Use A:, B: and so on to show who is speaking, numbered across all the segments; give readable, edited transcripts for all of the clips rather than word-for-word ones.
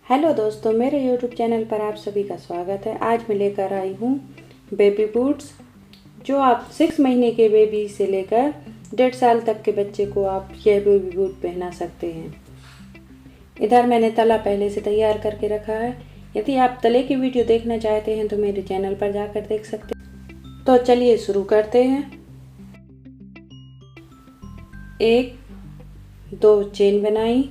A: Hello दोस्तों, मेरे YouTube channel पर आप सभी का स्वागत है। आज मैं लेकर आई हूँ बेबी बूट्स, जो आप 6 महीने के बेबी से लेकर 1.5 साल तक के बच्चे को आप यह बेबी बूट पहना सकते हैं। इधर मैंने तला पहले से तैयार करके रखा है। यदि आप तले की वीडियो देखना चाहते हैं तो मेरे चैनल पर जाकर देख सकते हैं। तो चलिए शुरू करते हैं। 1-2 चेन बनाई,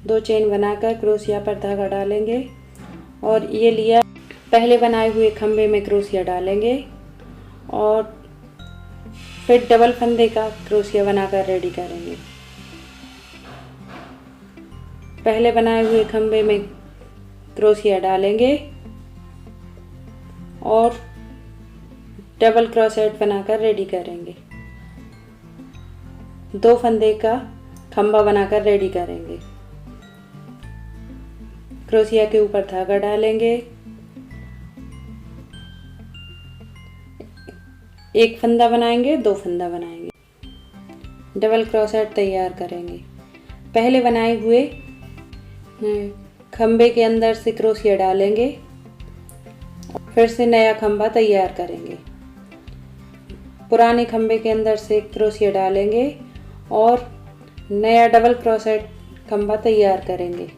A: 2 चेन बनाकर क्रोशिया पर धागा डालेंगे और ये लिया पहले बनाए हुए खंभे में क्रोशिया डालेंगे और फिर डबल फंदे का क्रोशिया बनाकर रेडी करेंगे। पहले बनाए हुए खंभे में क्रोशिया डालेंगे और डबल क्रोशेट बनाकर रेडी करेंगे। 2 फंदे का खंभा बनाकर रेडी करेंगे। क्रोशिया के ऊपर धागा डालेंगे, 1 फंदा बनाएंगे, 2 फंदा बनाएंगे, डबल क्रोशेट तैयार करेंगे। पहले बनाए हुए खंभे के अंदर से क्रोशिया डालेंगे, फिर से नया खंभा तैयार करेंगे। पुराने खंभे के अंदर से क्रोशिया डालेंगे और नया डबल क्रोशेट खंभा तैयार करेंगे।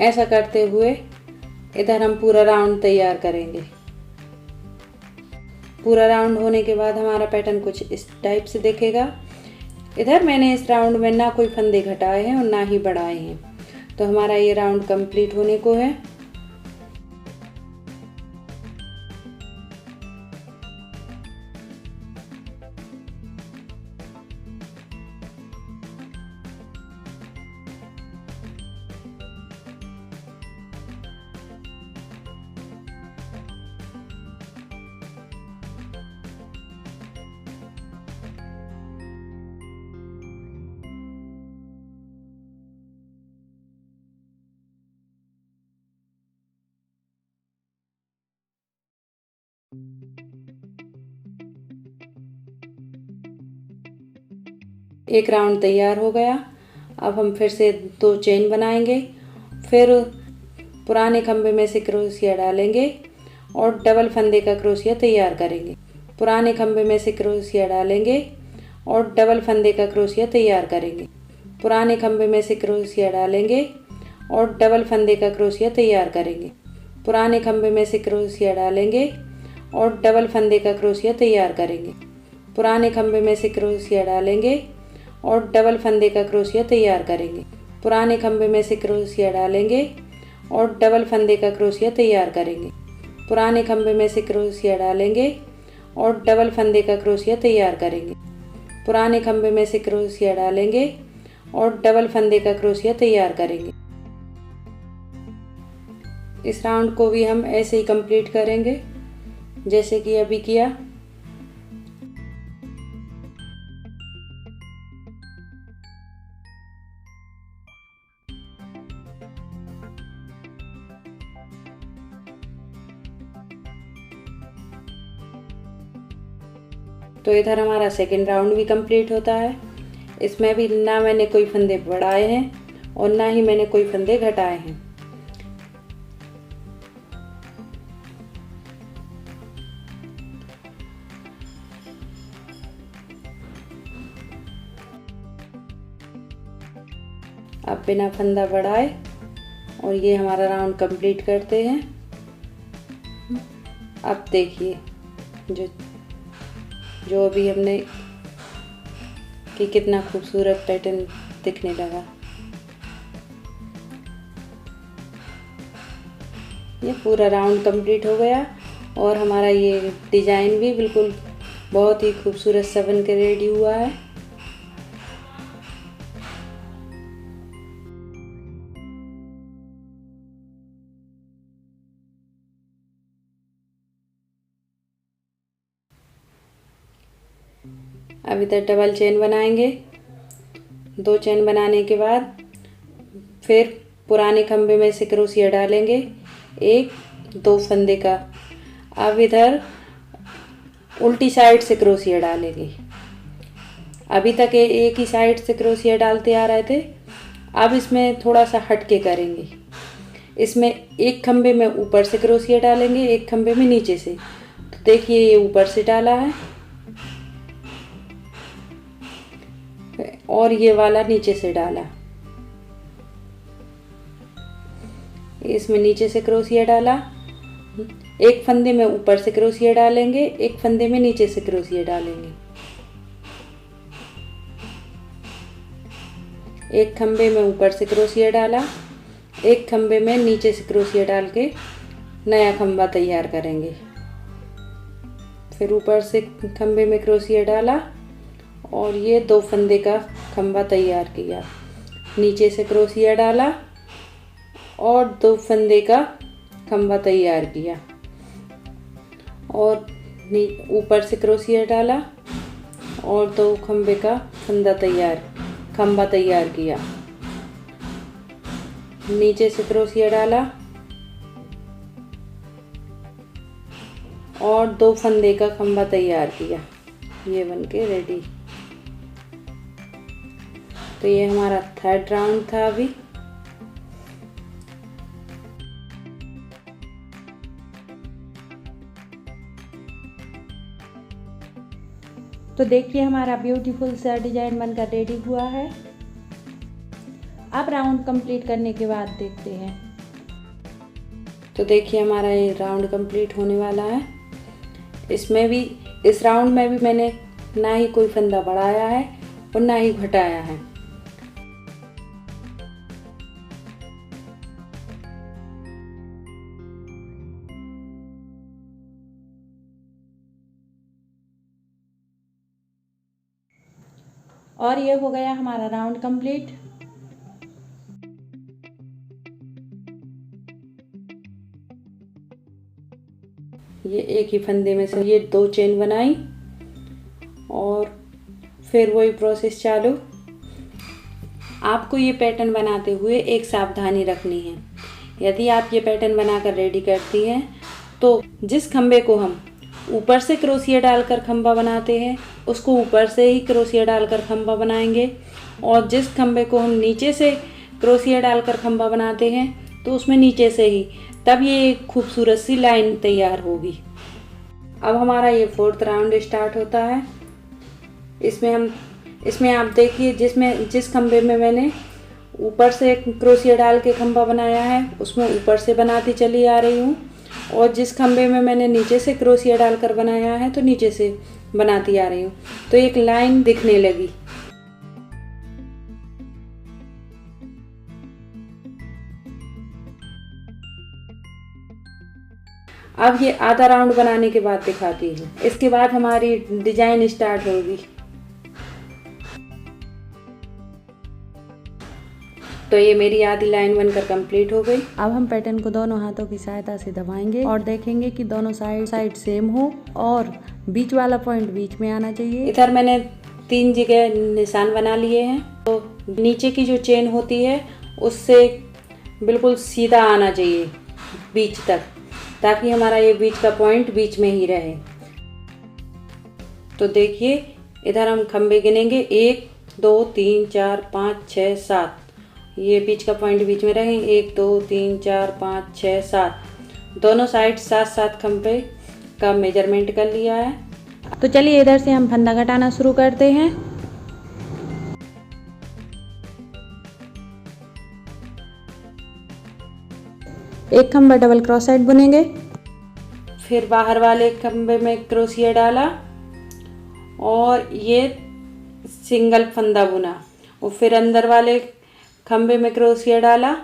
A: ऐसा करते हुए इधर हम पूरा राउंड तैयार करेंगे। पूरा राउंड होने के बाद हमारा पैटर्न कुछ इस टाइप से दिखेगा। इधर मैंने इस राउंड में ना कोई फंदे घटाए हैं और ना ही बढ़ाए हैं, तो हमारा ये राउंड कंप्लीट होने को है। एक राउंड तैयार हो गया। अब हम फिर से 2 चेन बनाएंगे, फिर पुराने खंभे में से क्रोशिया डालेंगे और डबल फंदे का क्रोशिया तैयार करेंगे। पुराने खंभे में से क्रोशिया डालेंगे और डबल फंदे का क्रोशिया तैयार करेंगे। पुराने खंभे में से क्रोशिया डालेंगे और डबल फंदे का क्रोशिया तैयार करेंगे। पुराने खंभे में से क्रोशिया डालेंगे और डबल फंदे का क्रोशिया तैयार करेंगे। पुराने खंभे में से क्रोशिया डालेंगे और डबल फंदे का क्रोशिया तैयार करेंगे। पुराने खंभे में से क्रोशिया डालेंगे और डबल फंदे का क्रोशिया तैयार करेंगे। पुराने खंभे में से क्रोशिया डालेंगे और डबल फंदे का क्रोशिया तैयार करेंगे। पुराने खंभे में से क्रोशिया डालेंगे और डबल फंदे का क्रोशिया तैयार करेंगे। इस राउंड को भी हम ऐसे ही कंप्लीट करेंगे जैसे कि अभी किया। तो इधर हमारा सेकंड राउंड भी कंप्लीट होता है। इसमें भी ना मैंने कोई फंदे बढ़ाए हैं और ना ही मैंने कोई फंदे घटाए हैं। अब बिना फंदा बढ़ाए और ये हमारा राउंड कंप्लीट करते हैं। अब देखिए जो अभी हमने कि कितना खूबसूरत पैटर्न दिखने लगा। ये पूरा राउंड कंप्लीट हो गया और हमारा ये डिज़ाइन भी बिल्कुल बहुत ही खूबसूरत सा बन के रेडी हुआ है। अब इधर डबल चेन बनाएंगे। 2 चेन बनाने के बाद फिर पुराने खंभे में से क्रोशिया डालेंगे, 1-2 फंदे का। अब इधर उल्टी साइड से क्रोशिया डालेंगे। अभी तक एक ही साइड से क्रोशिया डालते आ रहे थे, अब इसमें थोड़ा सा हटके करेंगे। इसमें एक खंबे में ऊपर से क्रोशिया डालेंगे, एक खंबे में नीचे से। तो देखिए ये ऊपर से डाला है और ये वाला नीचे से डाला। इसमें नीचे से क्रोशिया डाला, एक फंदे में ऊपर से क्रोशिया डालेंगे, एक फंदे में नीचे से क्रोशिया डालेंगे। एक खंबे में ऊपर से क्रोशिया डाला, एक खंबे में नीचे से क्रोशिया डाल के नया खंबा तैयार करेंगे। फिर ऊपर से खंबे में क्रोशिया डाला और ये 2 फंदे का खंबा तैयार किया। नीचे से क्रोशिया डाला और 2 फंदे का खंबा तैयार किया और ऊपर से क्रोशिया डाला और 2 खंबे का खंबा तैयार किया। नीचे से क्रोशिया डाला और 2 फंदे का खंबा तैयार किया। ये बनके रेडी। तो ये हमारा 3rd राउंड था अभी। तो देखिए हमारा ब्यूटीफुल सा डिजाइन बनकर रेडी हुआ है। अब राउंड कंप्लीट करने के बाद देखते हैं। तो देखिए हमारा ये राउंड कंप्लीट होने वाला है। इस राउंड में भी मैंने ना ही कोई फंदा बढ़ाया है और ना ही घटाया है। और ये हो गया हमारा राउंड कंप्लीट। ये एक ही फंदे में से ये 2 चेन बनाई और फिर वही प्रोसेस चालू। आपको ये पैटर्न बनाते हुए एक सावधानी रखनी है। यदि आप ये पैटर्न बनाकर रेडी करती हैं तो जिस खंबे को हम ऊपर से क्रोशिया डालकर खंबा बनाते हैं उसको ऊपर से ही क्रोशिया डालकर खंबा बनाएंगे, और जिस खंबे को हम नीचे से क्रोशिया डालकर खंबा बनाते हैं तो उसमें नीचे से ही, तब ये खूबसूरत सी लाइन तैयार होगी। अब हमारा ये 4th राउंड स्टार्ट होता है। इसमें आप देखिए जिस खंबे में मैंने ऊपर से क्रोशिया डाल के खंबा बनाया है उसमें ऊपर से बनाती चली आ रही हूँ, और जिस खंबे में मैंने नीचे से क्रोशिया डालकर बनाया है तो नीचे से बनाती आ रही हूँ। तो एक लाइन दिखने लगी। अब ये आधा राउंड बनाने के बाद दिखाती हूँ। इसके बाद हमारी डिजाइन स्टार्ट होगी। तो ये मेरी आधी लाइन बनकर कंप्लीट हो गई। अब हम पैटर्न को दोनों हाथों की सहायता से दबाएंगे और देखेंगे कि दोनों साइड सेम हो और बीच वाला पॉइंट बीच में आना चाहिए। इधर मैंने 3 जगह निशान बना लिए हैं। तो नीचे की जो चेन होती है उससे बिल्कुल सीधा आना चाहिए बीच तक, ताकि हमारा ये बीच का पॉइंट बीच में ही रहे। तो देखिए इधर हम खंबे गिनेंगे 1 2 3 4 5 6 7। ये बीच का पॉइंट बीच में रहे। 1 2 3 4 5 6 7। दोनों साइड 7-7 खंबे का मेजरमेंट कर लिया है। तो चलिए इधर से हम फंदा घटाना शुरू करते हैं। एक खंबा डबल क्रोशेट बुनेंगे, फिर बाहर वाले खंबे में क्रोशिया डाला और ये सिंगल फंदा बुना, और फिर अंदर वाले खंबे में क्रोशिया डाला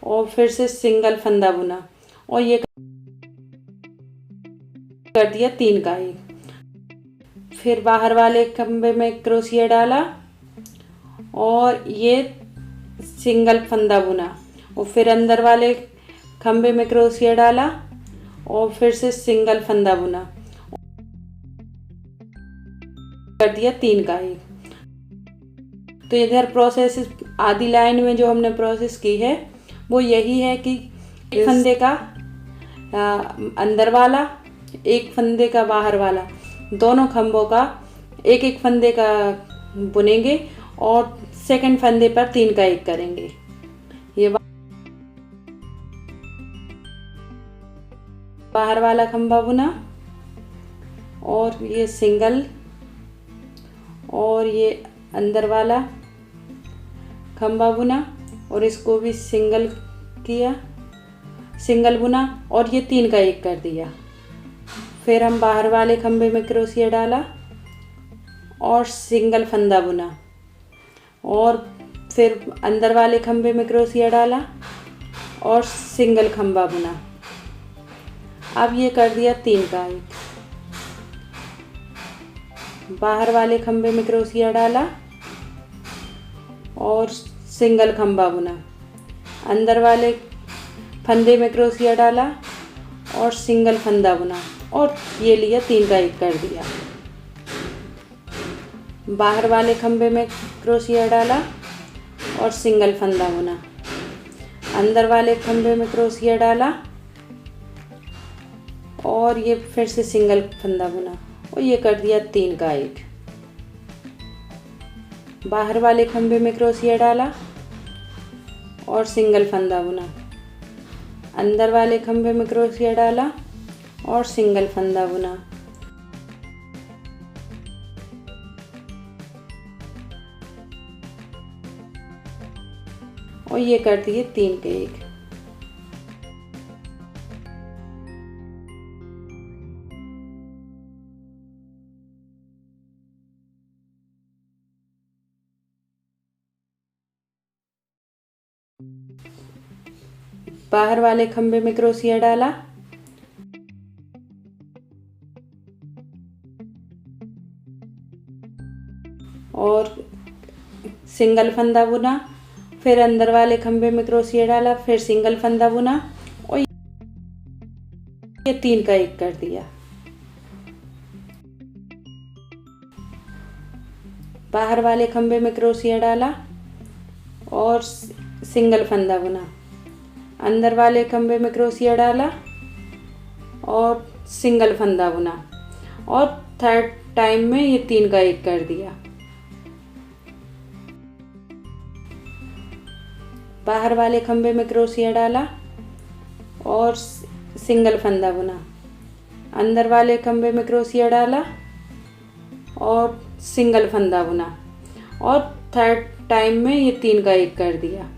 A: और फिर से सिंगल फंदा बुना, और ये कर दिया 3 का 1। फिर बाहर वाले खंबे में क्रोशिया डाला और ये सिंगल फंदा बुना, और फिर अंदर वाले खंबे में क्रोशिया डाला और फिर से सिंगल फंदा बुना, कर दिया 3 का 1। तो इधर प्रोसेस आधी लाइन में जो हमने प्रोसेस की है वो यही है कि एक फंदे का अंदर वाला, एक फंदे का बाहर वाला, दोनों खंभों का एक फंदे का बुनेंगे और सेकंड फंदे पर 3 का 1 करेंगे। ये बाहर वाला खंभा बुना और ये सिंगल और ये अंदर वाला खंभा बुना और इसको भी सिंगल किया, सिंगल बुना और ये 3 का 1 कर दिया। फिर हम बाहर वाले खंभे में क्रोशिया डाला और सिंगल फंदा बुना और फिर अंदर वाले खंभे में क्रोशिया डाला और सिंगल खंभा बुना। अब ये कर दिया 3 का 1। बाहर वाले खंभे में क्रोशिया डाला और सिंगल खंभा बुना, अंदर वाले फंदे में क्रोशिया डाला और सिंगल फंदा बुना और ये लिया 3 का 1 कर दिया। बाहर वाले खंभे में क्रोशिया डाला और सिंगल फंदा बुना, अंदर वाले खंभे में क्रोशिया डाला और ये फिर से सिंगल फंदा बुना और ये कर दिया 3 का 1। बाहर वाले खंभे में क्रोशिया डाला और सिंगल फंदा बुना, अंदर वाले खंभे में क्रोशिया डाला और सिंगल फंदा बुना। और ये कर दिए 3 के 1। बाहर वाले खंभे में क्रोशिया डाला और सिंगल फंदा बुना, फिर अंदर वाले खंभे में क्रोशिया डाला, फिर सिंगल फंदा बुना और ये 3 का 1 कर दिया। बाहर वाले खंभे में क्रोशिया डाला और सिंगल फंदा बुना, अंदर वाले खंभे में क्रोशिया डाला और सिंगल फंदा बुना और थर्ड टाइम में ये 3 का 1 कर दिया। बाहर वाले खंभे में क्रोशिया डाला और सिंगल फंदा बुना, अंदर वाले खंभे में क्रोशिया डाला और सिंगल फंदा बुना और थर्ड टाइम में ये 3 का 1 कर दिया।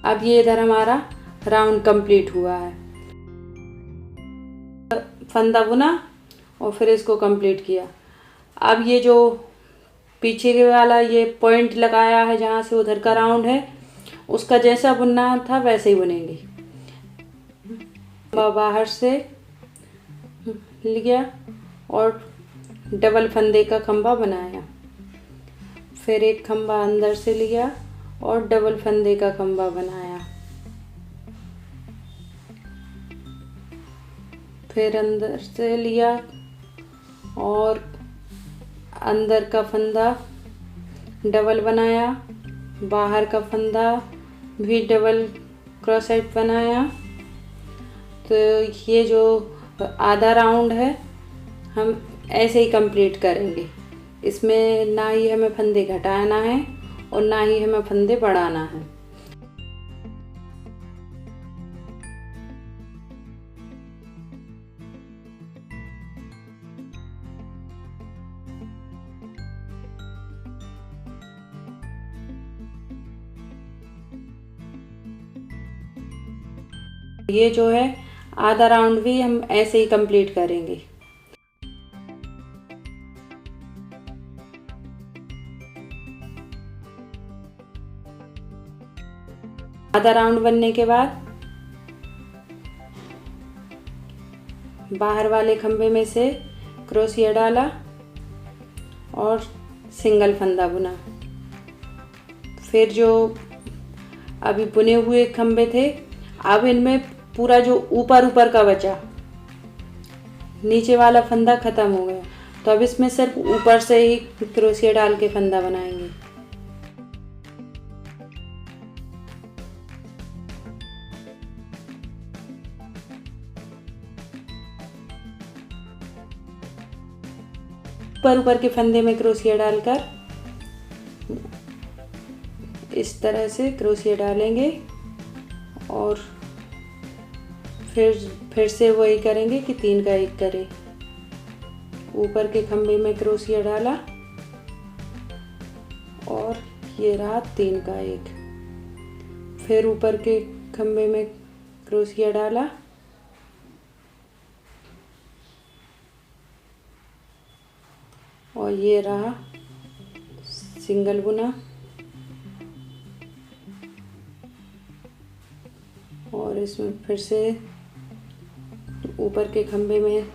A: अब ये इधर हमारा राउंड कंप्लीट हुआ है। फंदा बुना और फिर इसको कंप्लीट किया। अब ये जो पीछे के वाला ये पॉइंट लगाया है जहाँ से उधर का राउंड है, उसका जैसा बुनना था वैसे ही बुनेंगे। बाहर से लिया और डबल फंदे का खंभा बनाया, फिर एक खंभा अंदर से लिया और डबल फंदे का खंभा बनाया, फिर अंदर से लिया और अंदर का फंदा डबल बनाया, बाहर का फंदा भी डबल क्रोसेट बनाया। तो ये जो आधा राउंड है हम ऐसे ही कंप्लीट करेंगे। इसमें ना ही हमें फंदे घटाना है और ना ही हमें फंदे बढ़ाना है। ये जो है आधा राउंड भी हम ऐसे ही कंप्लीट करेंगे। आधा राउंड बनने के बाद बाहर वाले खंभे में से क्रोशिया डाला और सिंगल फंदा बुना। फिर जो अभी बुने हुए खंभे थे, अब इनमें पूरा जो ऊपर का बचा, नीचे वाला फंदा खत्म हो गया, तो अब इसमें सिर्फ ऊपर से ही क्रोशिया डाल के फंदा बनाएंगे। ऊपर के फंदे में क्रोशिया डालकर इस तरह से क्रोशिया डालेंगे और फिर से वही करेंगे कि 3 का 1 करें। ऊपर के खंभे में क्रोशिया डाला और ये रहा 3 का 1। फिर ऊपर के खंभे में क्रोशिया डाला और ये रहा सिंगल बुना और इसमें फिर से ऊपर के खंभे में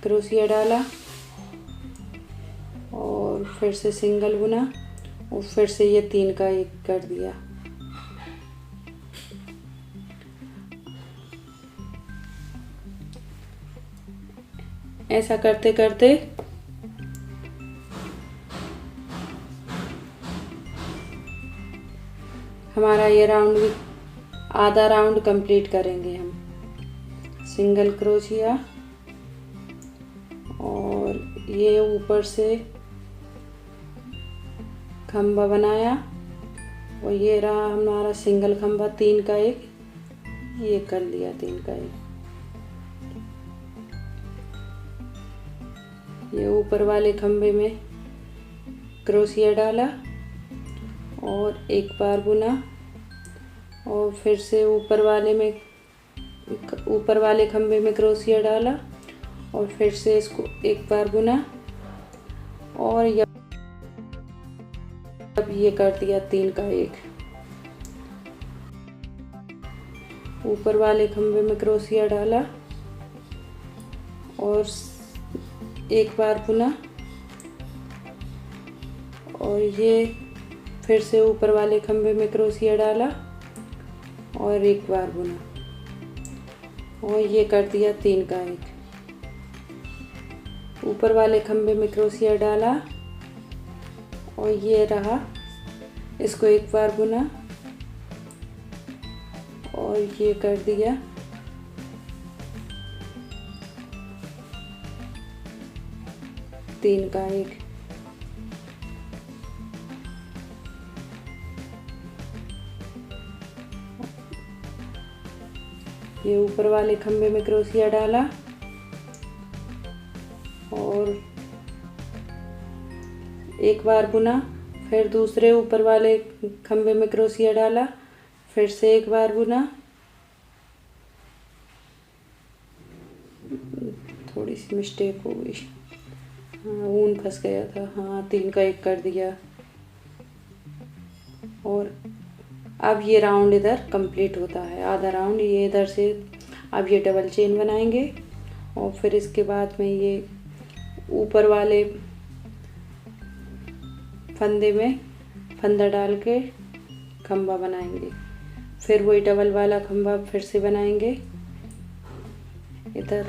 A: क्रोशिया डाला और फिर से सिंगल बुना और फिर से ये 3 का 1 कर दिया। ऐसा करते करते हमारा ये राउंड भी आधा राउंड कंप्लीट करेंगे हम। सिंगल क्रोशिया और ये ऊपर से खंभा बनाया और ये रहा हमारा सिंगल खंभा 3 का 1, ये कर लिया 3 का 1। ये ऊपर वाले खंभे में क्रोशिया डाला और एक बार बुना और फिर से ऊपर वाले खंभे में क्रोशिया डाला और फिर से इसको एक बार बुना और अब ये कर दिया 3 का 1। ऊपर वाले खंभे में क्रोशिया डाला और एक बार बुना और ये फिर से ऊपर वाले खंभे में क्रोशिया डाला और एक बार बुना और ये कर दिया 3 का 1। ऊपर वाले खंभे में क्रोशिया डाला और ये रहा, इसको एक बार बुना और ये कर दिया 3 का 1। ये ऊपर वाले खंभे में क्रोशिया डाला और एक बार बुना, फिर दूसरे ऊपर वाले खंभे में क्रोशिया डाला, फिर से एक बार बुना, थोड़ी सी मिस्टेक हो गई, हाँ ऊन फंस गया था, हाँ 3 का 1 कर दिया। और अब ये राउंड इधर कंप्लीट होता है, आधा राउंड ये इधर से। अब ये डबल चेन बनाएंगे और फिर इसके बाद में ये ऊपर वाले फंदे में फंदा डाल के खंभा बनाएंगे, फिर वही डबल वाला खंभा फिर से बनाएंगे इधर,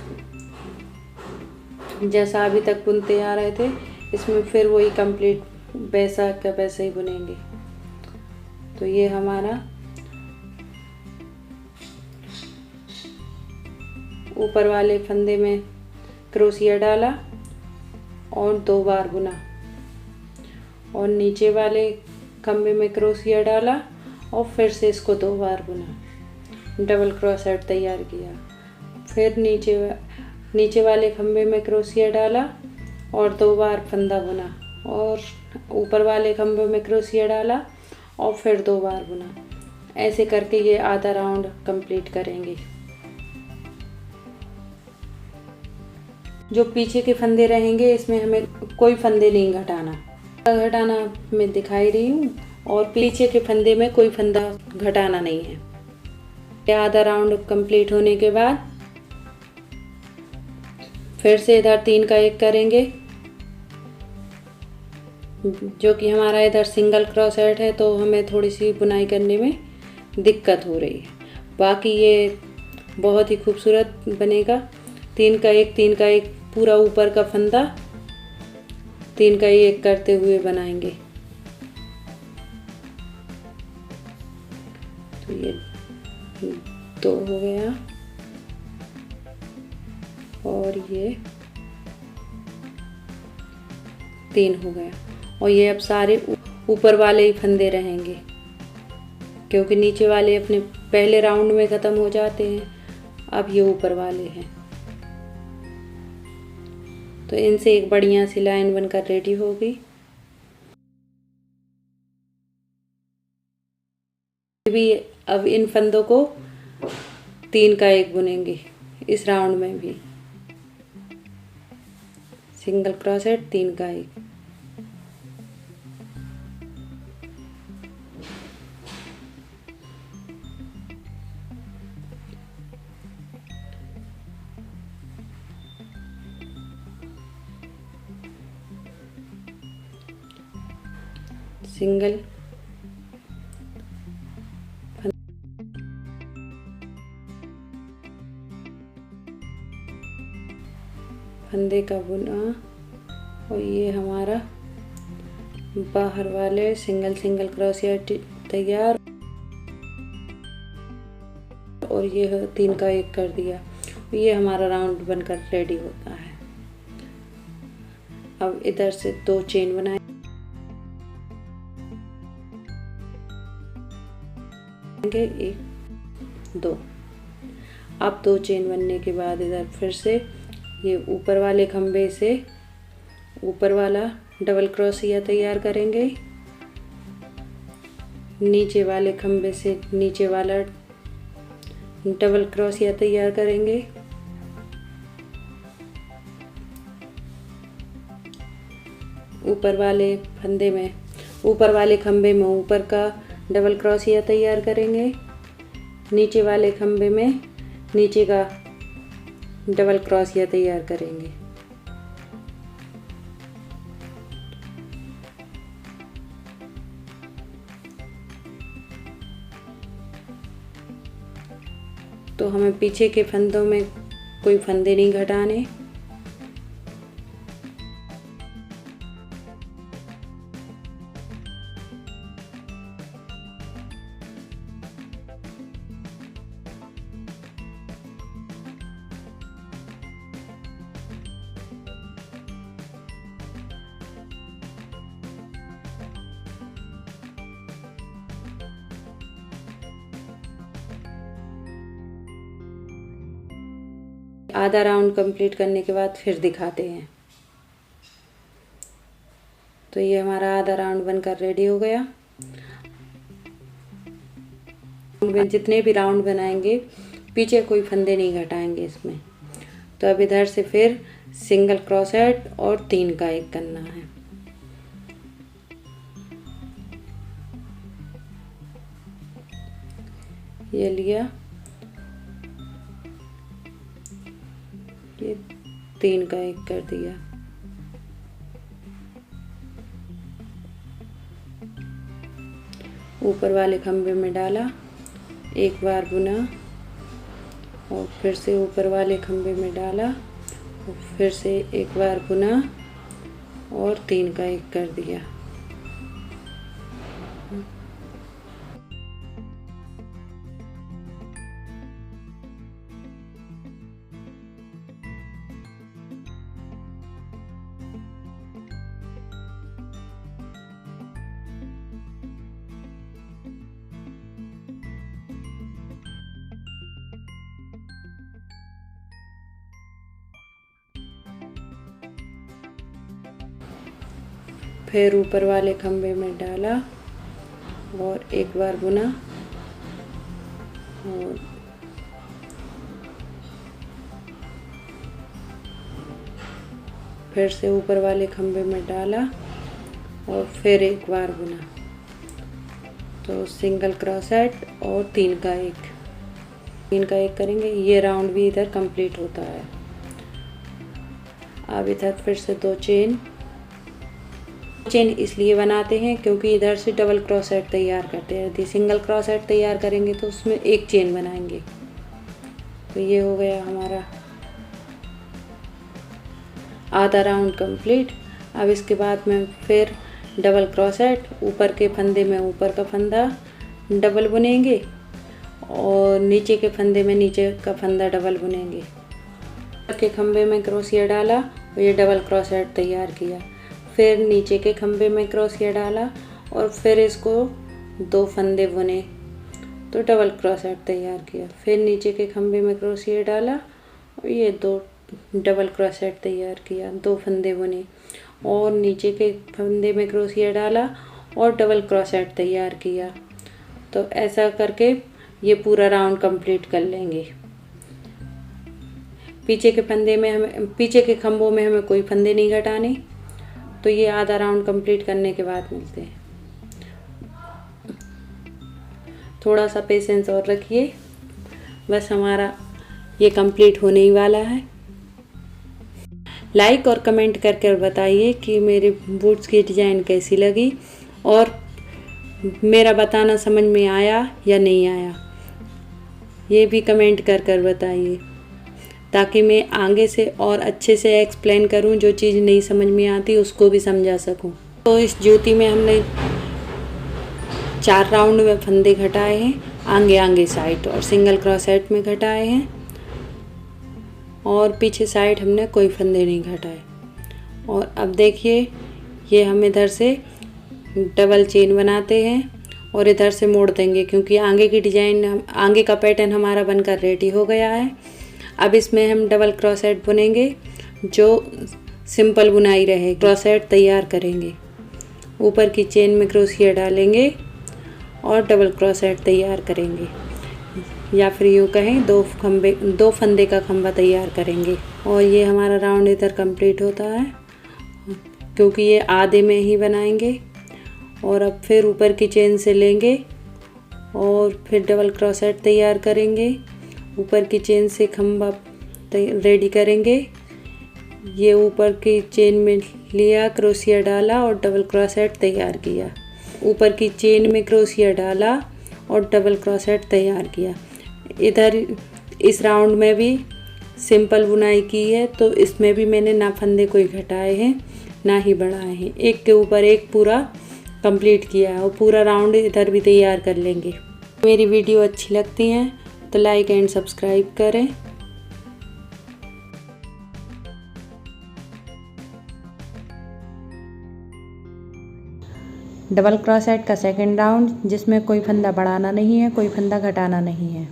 A: जैसा अभी तक बुनते आ रहे थे इसमें फिर वही कंप्लीट वैसा का वैसा ही बुनेंगे। तो ये हमारा ऊपर वाले फंदे में क्रोशिया डाला और 2 बार बुना और नीचे वाले खंभे में क्रोशिया डाला और फिर से इसको 2 बार बुना, डबल क्रोशेट तैयार किया। फिर नीचे वाले खंभे में क्रोशिया डाला और 2 बार फंदा बुना और ऊपर वाले खंभे में क्रोशिया डाला और फिर 2 बार बुना। ऐसे करके ये आधा राउंड कंप्लीट करेंगे। जो पीछे के फंदे रहेंगे इसमें हमें कोई फंदे नहीं घटाना मैं दिखाई रही हूँ, और पीछे के फंदे में कोई फंदा घटाना नहीं है। ये आधा राउंड कंप्लीट होने के बाद फिर से इधर 3 का 1 करेंगे, जो कि हमारा इधर सिंगल क्रोशेट है तो हमें थोड़ी सी बुनाई करने में दिक्कत हो रही है। बाकी ये बहुत ही खूबसूरत बनेगा। 3 का 1 पूरा ऊपर का फंदा 3 का 1 करते हुए बनाएंगे। तो ये 2 हो गया और ये 3 हो गया, और ये अब सारे ऊपर वाले ही फंदे रहेंगे, क्योंकि नीचे वाले अपने पहले राउंड में ख़त्म हो जाते हैं। अब ये ऊपर वाले हैं, तो इनसे एक बढ़िया सी लाइन बनकर रेडी होगी। भी अब इन फंदों को 3 का 1 बुनेंगे इस राउंड में भी। सिंगल क्रोशेट 3 का 1। सिंगल फंदे का बुना, और ये हमारा बाहर वाले सिंगल क्रोशिया तैयार, और ये 3 का 1 कर दिया। ये हमारा राउंड बनकर रेडी होता है। अब इधर से 2 चेन बनाएंगे, 1 2। अब 2 चेन बनने के बाद इधर फिर से ये ऊपर वाले खंबे से ऊपर वाला डबल क्रोशिया तैयार करेंगे, नीचे वाले खंबे से नीचे वाला डबल क्रोशिया तैयार करेंगे, ऊपर वाले फंदे में ऊपर वाले खंबे में ऊपर का डबल क्रोशिया तैयार करेंगे, नीचे वाले खंबे में नीचे का डबल क्रोशिया तैयार करेंगे। तो हमें पीछे के फंदों में कोई फंदे नहीं घटाने। आधा राउंड कंप्लीट करने के बाद फिर दिखाते हैं। तो ये हमारा आधा राउंड बनकर रेडी हो गया। जितने भी राउंड बनाएंगे पीछे कोई फंदे नहीं घटाएंगे इसमें। तो अब इधर से फिर सिंगल क्रोशेट और 3 का 1 करना है। ये लिया, ये 3 का 1 कर दिया, ऊपर वाले खंबे में डाला, एक बार बुना और फिर से ऊपर वाले खंबे में डाला और फिर से एक बार बुना और 3 का 1 कर दिया। फिर ऊपर वाले खंबे में डाला और एक बार बुना और फिर से ऊपर वाले खंभे में डाला और फिर एक बार बुना। तो सिंगल क्रोसेट और 3 का 1 करेंगे। ये राउंड भी इधर कंप्लीट होता है। अब इधर फिर से 2 चेन इसलिए बनाते हैं क्योंकि इधर से डबल क्रोसेट तैयार करते हैं। यदि सिंगल क्रोसेट तैयार करेंगे तो उसमें 1 चेन बनाएंगे। तो ये हो गया हमारा आधा राउंड कंप्लीट। अब इसके बाद में फिर डबल क्रोसेट, ऊपर के फंदे में ऊपर का फंदा डबल बुनेंगे और नीचे के फंदे में नीचे का फंदा डबल बुनेंगे। ऊपर के खंभे में क्रोशिया डाला और ये डबल क्रोसेट तैयार किया। फिर नीचे के खंभे में क्रोशिया डाला और फिर इसको 2 फंदे बुने तो डबल क्रोसेट तैयार किया। फिर नीचे के खंभे में क्रोशिया डाला और ये 2 डबल क्रोसेट तैयार किया, 2 फंदे बुने और नीचे के फंदे में क्रोशिया डाला और डबल क्रोसेट तैयार किया। तो ऐसा करके ये पूरा राउंड कंप्लीट कर लेंगे। पीछे के खंभों में हमें कोई फंदे नहीं घटाने। तो ये आधा राउंड कंप्लीट करने के बाद मिलते हैं। थोड़ा सा पेशेंस और रखिए, बस हमारा ये कंप्लीट होने ही वाला है। लाइक और कमेंट करके बताइए कि मेरे बूट्स की डिज़ाइन कैसी लगी और मेरा बताना समझ में आया या नहीं आया, ये भी कमेंट कर बताइए ताकि मैं आगे से और अच्छे से एक्सप्लेन करूं। जो चीज़ नहीं समझ में आती उसको भी समझा सकूं। तो इस जूती में हमने 4 राउंड में फंदे घटाए हैं, आगे साइड और सिंगल क्रोसेट में घटाए हैं और पीछे साइड हमने कोई फंदे नहीं घटाए। और अब देखिए ये हम इधर से डबल चेन बनाते हैं और इधर से मोड़ देंगे क्योंकि आगे की डिज़ाइन, आगे का पैटर्न हमारा बनकर रेडी हो गया है। अब इसमें हम डबल क्रोसेट बुनेंगे जो सिंपल बुनाई रहे। क्रोसेट तैयार करेंगे, ऊपर की चेन में क्रोशिया डालेंगे और डबल क्रोसेट तैयार करेंगे, या फिर यूँ कहें 2 फंदे का खंभा तैयार करेंगे। और ये हमारा राउंड इधर कंप्लीट होता है क्योंकि ये आधे में ही बनाएंगे। और अब फिर ऊपर की चेन से लेंगे और फिर डबल क्रोसेट तैयार करेंगे, ऊपर की चेन से खंभा रेडी करेंगे। ये ऊपर की चेन में लिया, क्रोशिया डाला और डबल क्रोसेट तैयार किया। ऊपर की चेन में क्रोशिया डाला और डबल क्रोसेट तैयार किया। इधर इस राउंड में भी सिंपल बुनाई की है, तो इसमें भी मैंने ना फंदे कोई घटाए हैं ना ही बढ़ाए हैं। एक के ऊपर एक पूरा कंप्लीट किया है और पूरा राउंड इधर भी तैयार कर लेंगे। मेरी वीडियो अच्छी लगती हैं तो लाइक एंड सब्सक्राइब करें। डबल क्रोसेट का सेकंड राउंड, जिसमें कोई फंदा बढ़ाना नहीं है, कोई फंदा घटाना नहीं है।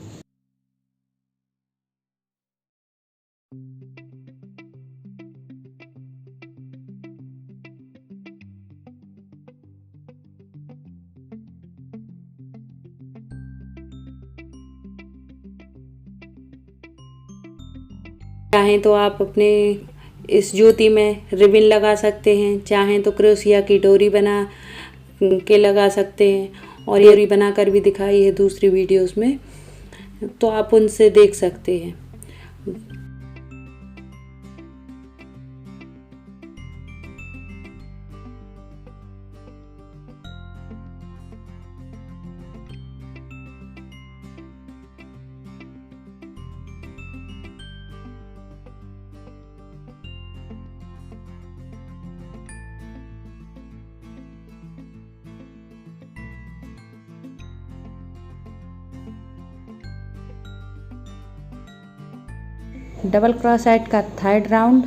A: चाहें तो आप अपने इस जूती में रिबन लगा सकते हैं, चाहें तो क्रोशिया की डोरी बना के लगा सकते हैं। और ये डोरी बनाकर भी दिखाई है दूसरी वीडियोस में, तो आप उनसे देख सकते हैं। डबल क्रोसेट का थर्ड राउंड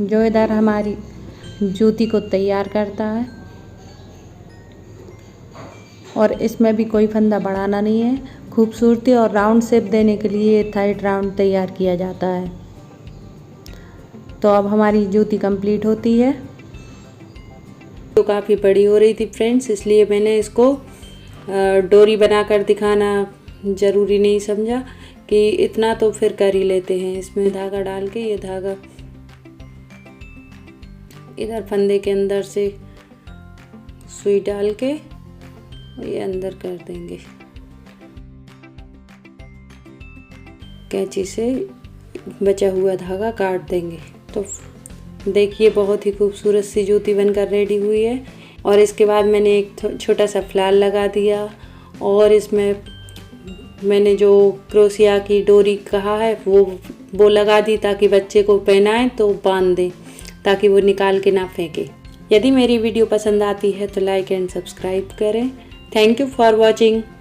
A: जो इधर हमारी जूती को तैयार करता है, और इसमें भी कोई फंदा बढ़ाना नहीं है। खूबसूरती और राउंड शेप देने के लिए थर्ड राउंड तैयार किया जाता है। तो अब हमारी जूती कंप्लीट होती है। तो काफ़ी बड़ी हो रही थी फ्रेंड्स, इसलिए मैंने इसको डोरी बनाकर दिखाना ज़रूरी नहीं समझा कि इतना तो फिर कर ही लेते हैं। इसमें धागा डाल के ये धागा इधर फंदे के अंदर से सुई डाल के ये अंदर कर देंगे। कैंची से बचा हुआ धागा काट देंगे। तो देखिए बहुत ही खूबसूरत सी जूती बनकर रेडी हुई है। और इसके बाद मैंने एक छोटा सा फ्लार लगा दिया और इसमें मैंने जो क्रोशिया की डोरी कहा है वो लगा दी, ताकि बच्चे को पहनाएं तो बांध दें, ताकि वो निकाल के ना फेंके। यदि मेरी वीडियो पसंद आती है तो लाइक एंड सब्सक्राइब करें। Thank you for watching.